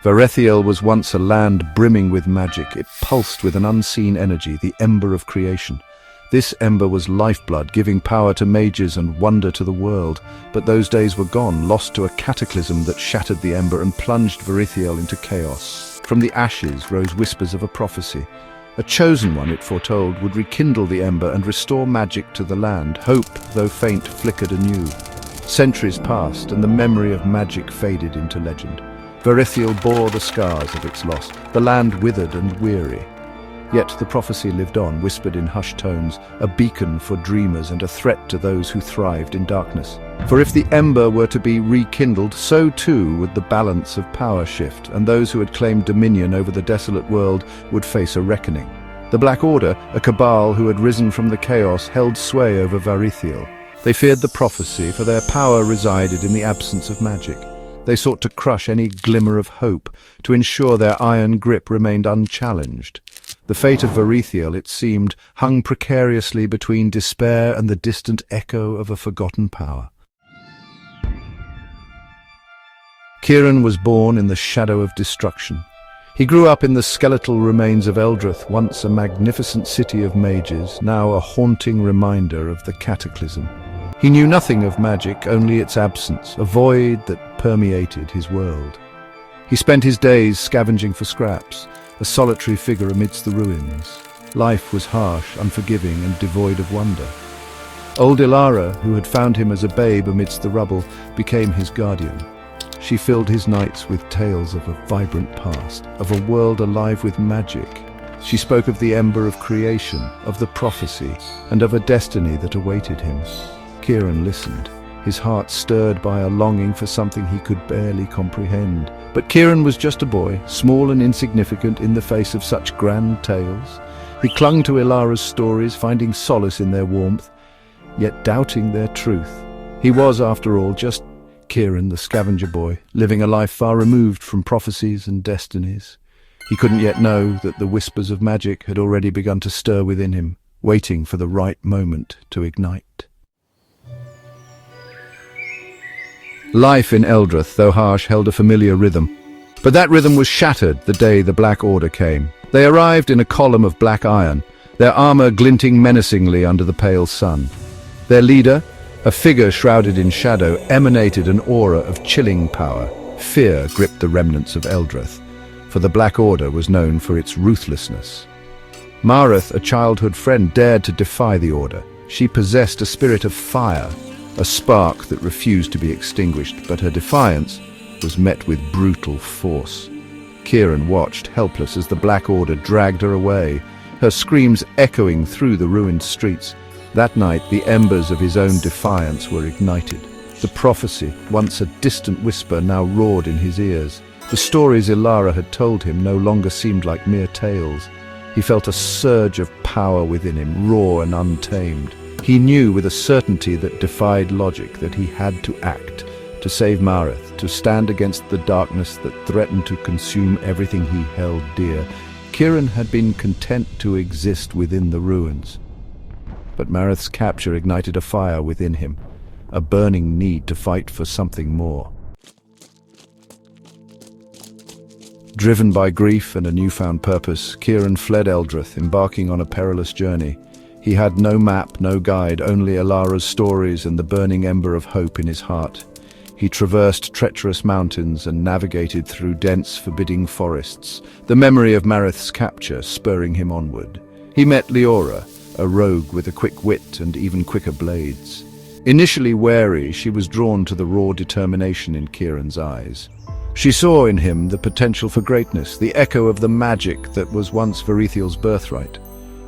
Varethiel was once a land brimming with magic. It pulsed with an unseen energy, the ember of creation. This ember was lifeblood, giving power to mages and wonder to the world. But those days were gone, lost to a cataclysm that shattered the ember and plunged Varethiel into chaos. From the ashes rose whispers of a prophecy. A chosen one, it foretold, would rekindle the ember and restore magic to the land. Hope, though faint, flickered anew. Centuries passed, and the memory of magic faded into legend. Varethiel bore the scars of its loss, the land withered and weary. Yet the prophecy lived on, whispered in hushed tones, a beacon for dreamers and a threat to those who thrived in darkness. For if the ember were to be rekindled, so too would the balance of power shift, and those who had claimed dominion over the desolate world would face a reckoning. The Black Order, a cabal who had risen from the chaos, held sway over Varethiel. They feared the prophecy, for their power resided in the absence of magic. They sought to crush any glimmer of hope, to ensure their iron grip remained unchallenged. The fate of Varethiel, it seemed, hung precariously between despair and the distant echo of a forgotten power. Kieran was born in the shadow of destruction. He grew up in the skeletal remains of Eldrith, once a magnificent city of mages, now a haunting reminder of the cataclysm. He knew nothing of magic, only its absence, a void that permeated his world. He spent his days scavenging for scraps, a solitary figure amidst the ruins. Life was harsh, unforgiving, and devoid of wonder. Old Liora, who had found him as a babe amidst the rubble, became his guardian. She filled his nights with tales of a vibrant past, of a world alive with magic. She spoke of the ember of creation, of the prophecy, and of a destiny that awaited him. Kieran listened, his heart stirred by a longing for something he could barely comprehend. But Kieran was just a boy, small and insignificant in the face of such grand tales. He clung to Ilara's stories, finding solace in their warmth, yet doubting their truth. He was, after all, just Kieran, the scavenger boy, living a life far removed from prophecies and destinies. He couldn't yet know that the whispers of magic had already begun to stir within him, waiting for the right moment to ignite. Life in Eldrith, though harsh, held a familiar rhythm. But that rhythm was shattered the day the Black Order came. They arrived in a column of black iron, their armor glinting menacingly under the pale sun. Their leader, a figure shrouded in shadow, emanated an aura of chilling power. Fear gripped the remnants of Eldrith, for the Black Order was known for its ruthlessness. Mareth, a childhood friend, dared to defy the Order. She possessed a spirit of fire, a spark that refused to be extinguished, but her defiance was met with brutal force. Kieran watched, helpless, as the Black Order dragged her away, her screams echoing through the ruined streets. That night, the embers of his own defiance were ignited. The prophecy, once a distant whisper, now roared in his ears. The stories Liora had told him no longer seemed like mere tales. He felt a surge of power within him, raw and untamed. He knew with a certainty that defied logic that he had to act, to save Mareth, to stand against the darkness that threatened to consume everything he held dear. Kieran had been content to exist within the ruins. But Mareth's capture ignited a fire within him, a burning need to fight for something more. Driven by grief and a newfound purpose, Kieran fled Eldrith, embarking on a perilous journey. He had no map, no guide, only Ilara's stories and the burning ember of hope in his heart. He traversed treacherous mountains and navigated through dense, forbidding forests, the memory of Mareth's capture spurring him onward. He met Liora, a rogue with a quick wit and even quicker blades. Initially wary, she was drawn to the raw determination in Kieran's eyes. She saw in him the potential for greatness, the echo of the magic that was once Varethiel's birthright.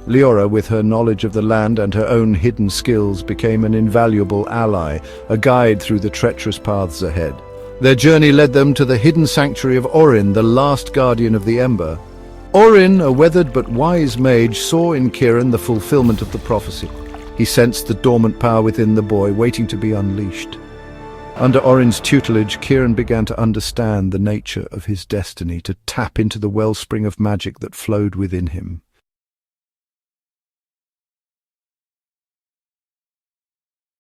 Liora, with her knowledge of the land and her own hidden skills, became an invaluable ally, a guide through the treacherous paths ahead. Their journey led them to the hidden sanctuary of Orin, the last guardian of the Ember. Orin, a weathered but wise mage, saw in Kieran the fulfillment of the prophecy. He sensed the dormant power within the boy, waiting to be unleashed. Under Orin's tutelage, Kieran began to understand the nature of his destiny, to tap into the wellspring of magic that flowed within him.